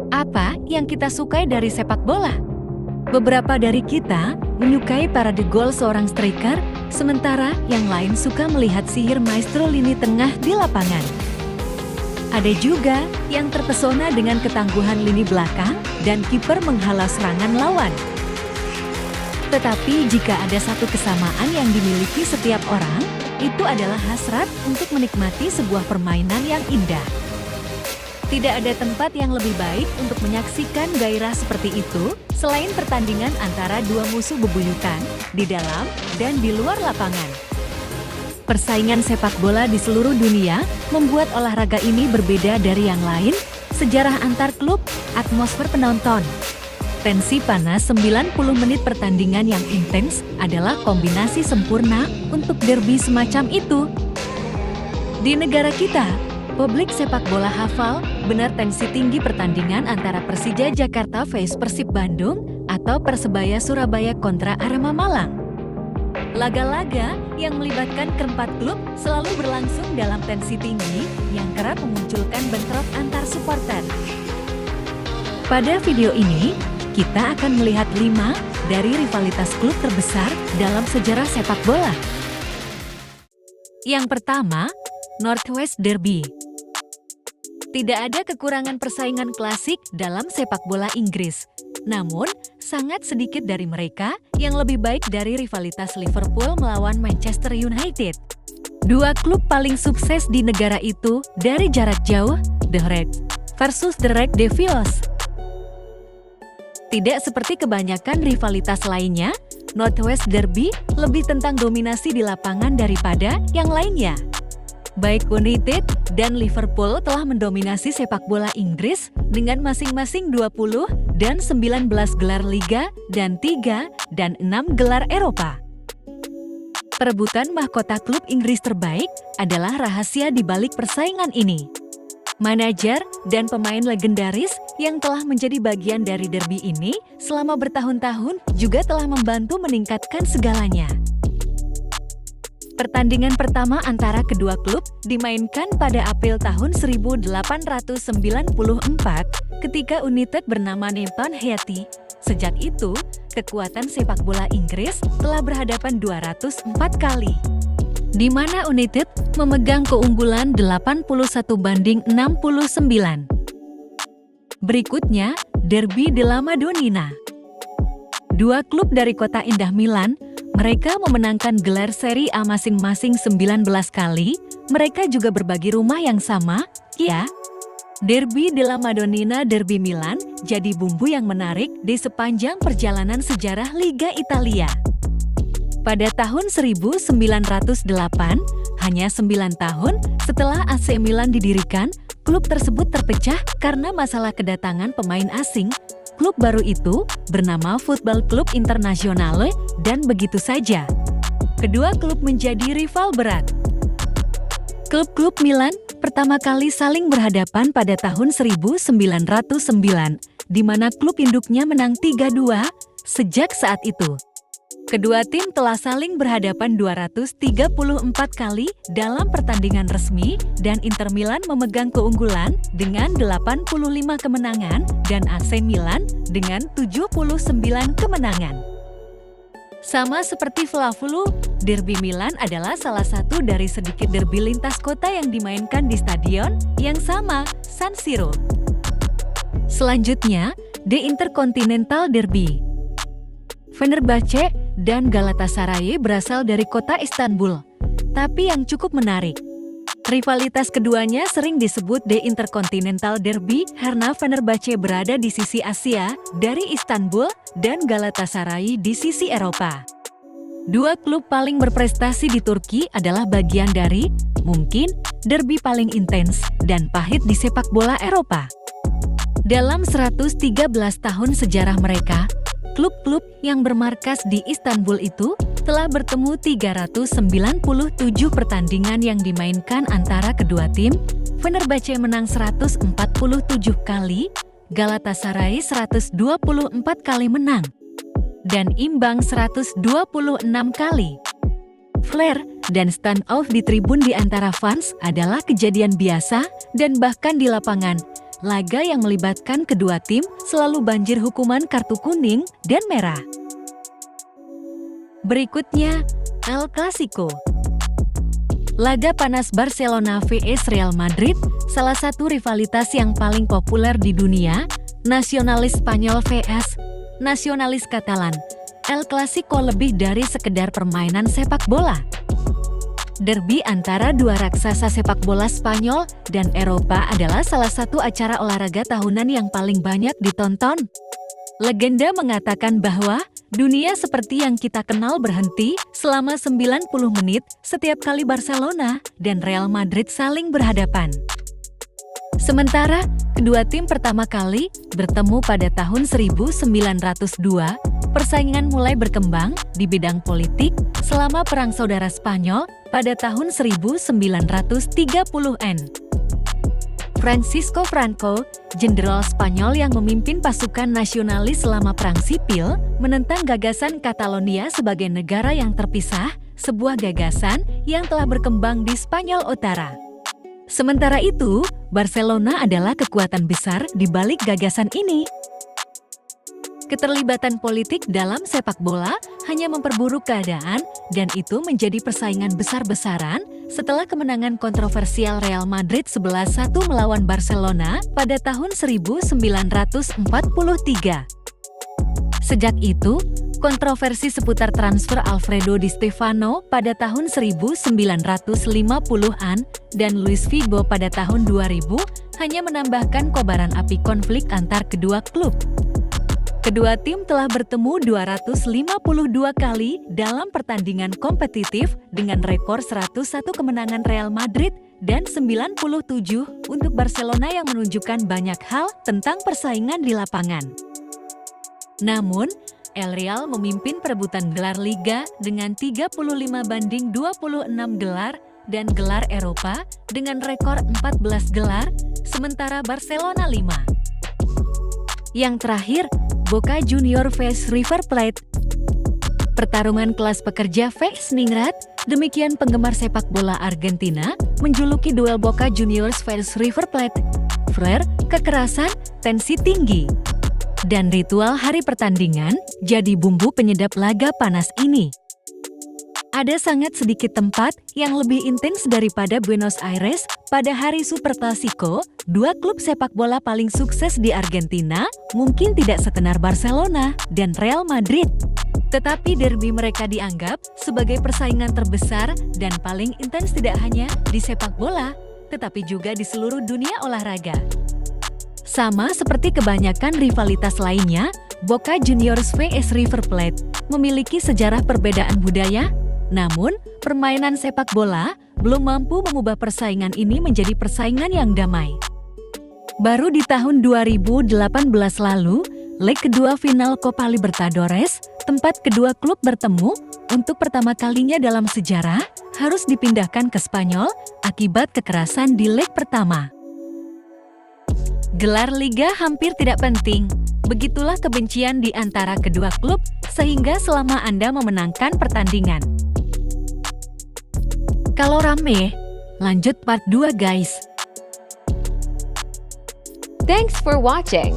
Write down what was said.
Apa yang kita sukai dari sepak bola? Beberapa dari kita menyukai parade gol seorang striker, sementara yang lain suka melihat sihir maestro lini tengah di lapangan. Ada juga yang terpesona dengan ketangguhan lini belakang dan kiper menghalau serangan lawan. Tetapi jika ada satu kesamaan yang dimiliki setiap orang, itu adalah hasrat untuk menikmati sebuah permainan yang indah. Tidak ada tempat yang lebih baik untuk menyaksikan gairah seperti itu selain pertandingan antara dua musuh bebuyutan di dalam dan di luar lapangan. Persaingan sepak bola di seluruh dunia membuat olahraga ini berbeda dari yang lain, sejarah antar klub, atmosfer penonton. Tensi panas 90 menit pertandingan yang intens adalah kombinasi sempurna untuk derby semacam itu. Di negara kita, publik sepak bola hafal benar tensi tinggi pertandingan antara Persija Jakarta vs Persib Bandung atau Persebaya Surabaya kontra Arema Malang. Laga-laga yang melibatkan keempat klub selalu berlangsung dalam tensi tinggi yang kerap memunculkan bentrok antar supporter. Pada video ini, kita akan melihat 5 dari rivalitas klub terbesar dalam sejarah sepak bola. Yang pertama, Northwest Derby. Tidak ada kekurangan persaingan klasik dalam sepak bola Inggris. Namun, sangat sedikit dari mereka yang lebih baik dari rivalitas Liverpool melawan Manchester United. Dua klub paling sukses di negara itu dari jarak jauh, The Reds versus The Red Devils. Tidak seperti kebanyakan rivalitas lainnya, Northwest Derby lebih tentang dominasi di lapangan daripada yang lainnya. Baik United dan Liverpool telah mendominasi sepak bola Inggris dengan masing-masing 20 dan 19 gelar Liga dan 3 dan 6 gelar Eropa. Perebutan mahkota klub Inggris terbaik adalah rahasia di balik persaingan ini. Manajer dan pemain legendaris yang telah menjadi bagian dari derby ini selama bertahun-tahun juga telah membantu meningkatkan segalanya. Pertandingan pertama antara kedua klub dimainkan pada April tahun 1894 ketika United bernama Newton Heath. Sejak itu, kekuatan sepak bola Inggris telah berhadapan 204 kali, di mana United memegang keunggulan 81-69. Berikutnya, Derby della Madonnina. Dua klub dari kota indah Milan, mereka memenangkan gelar Serie A masing-masing 19 kali. Mereka juga berbagi rumah yang sama, ya. Derby della Madonnina Derby Milan jadi bumbu yang menarik di sepanjang perjalanan sejarah Liga Italia. Pada tahun 1908, hanya 9 tahun setelah AC Milan didirikan, klub tersebut terpecah karena masalah kedatangan pemain asing. Klub baru itu bernama Football Club Internazionale dan begitu saja. Kedua klub menjadi rival berat. Klub-klub Milan pertama kali saling berhadapan pada tahun 1909, di mana klub induknya menang 3-2. Sejak saat itu, kedua tim telah saling berhadapan 234 kali dalam pertandingan resmi dan Inter Milan memegang keunggulan dengan 85 kemenangan dan AC Milan dengan 79 kemenangan. Sama seperti Flavulu, Derby Milan adalah salah satu dari sedikit derby lintas kota yang dimainkan di stadion yang sama, San Siro. Selanjutnya, The Intercontinental Derby. Fenerbahce dan Galatasaray berasal dari kota Istanbul, tapi yang cukup menarik, rivalitas keduanya sering disebut The Intercontinental Derby karena Fenerbahce berada di sisi Asia dari Istanbul dan Galatasaray di sisi Eropa. Dua klub paling berprestasi di Turki adalah bagian dari, mungkin, derby paling intens dan pahit di sepak bola Eropa. Dalam 113 tahun sejarah mereka, klub-klub yang bermarkas di Istanbul itu telah bertemu 397 pertandingan yang dimainkan antara kedua tim. Fenerbahce menang 147 kali, Galatasaray 124 kali menang, dan imbang 126 kali. Flare dan stand-off di tribun di antara fans adalah kejadian biasa dan bahkan di lapangan. laga yang melibatkan kedua tim selalu banjir hukuman kartu kuning dan merah. Berikutnya, El Clasico. Laga panas Barcelona vs Real Madrid, salah satu rivalitas yang paling populer di dunia, nasionalis Spanyol vs nasionalis Katalan. El Clasico lebih dari sekedar permainan sepak bola. Derby antara dua raksasa sepak bola Spanyol dan Eropa adalah salah satu acara olahraga tahunan yang paling banyak ditonton. Legenda mengatakan bahwa dunia seperti yang kita kenal berhenti selama 90 menit setiap kali Barcelona dan Real Madrid saling berhadapan. Sementara, kedua tim pertama kali bertemu pada tahun 1902, persaingan mulai berkembang di bidang politik selama Perang Saudara Spanyol pada tahun 1930-an. Francisco Franco, jenderal Spanyol yang memimpin pasukan nasionalis selama Perang Sipil, menentang gagasan Catalonia sebagai negara yang terpisah, sebuah gagasan yang telah berkembang di Spanyol Utara. Sementara itu, Barcelona adalah kekuatan besar di balik gagasan ini. Keterlibatan politik dalam sepak bola hanya memperburuk keadaan dan itu menjadi persaingan besar-besaran setelah kemenangan kontroversial Real Madrid 11-1 melawan Barcelona pada tahun 1943. Sejak itu, kontroversi seputar transfer Alfredo Di Stefano pada tahun 1950-an dan Luis Figo pada tahun 2000 hanya menambahkan kobaran api konflik antar kedua klub. Kedua tim telah bertemu 252 kali dalam pertandingan kompetitif dengan rekor 101 kemenangan Real Madrid dan 97 untuk Barcelona yang menunjukkan banyak hal tentang persaingan di lapangan. Namun, El Real memimpin perebutan gelar Liga dengan 35-26 gelar dan gelar Eropa dengan rekor 14 gelar, sementara Barcelona 5. Yang terakhir, Boca Juniors vs River Plate. Pertarungan kelas pekerja vs ningrat, demikian penggemar sepak bola Argentina menjuluki duel Boca Juniors vs River Plate. Flair, kekerasan, tensi tinggi, dan ritual hari pertandingan jadi bumbu penyedap laga panas ini. Ada sangat sedikit tempat yang lebih intens daripada Buenos Aires pada hari Super Clasico. Dua klub sepak bola paling sukses di Argentina mungkin tidak setenar Barcelona dan Real Madrid. Tetapi derby mereka dianggap sebagai persaingan terbesar dan paling intens tidak hanya di sepak bola, tetapi juga di seluruh dunia olahraga. Sama seperti kebanyakan rivalitas lainnya, Boca Juniors vs River Plate memiliki sejarah perbedaan budaya. Namun, permainan sepak bola belum mampu mengubah persaingan ini menjadi persaingan yang damai. Baru di tahun 2018 lalu, leg kedua final Copa Libertadores, tempat kedua klub bertemu, untuk pertama kalinya dalam sejarah, harus dipindahkan ke Spanyol akibat kekerasan di leg pertama. Gelar Liga hampir tidak penting. Begitulah kebencian di antara kedua klub, sehingga selama Anda memenangkan pertandingan. Kalau rame, lanjut part 2 guys. Thanks for watching.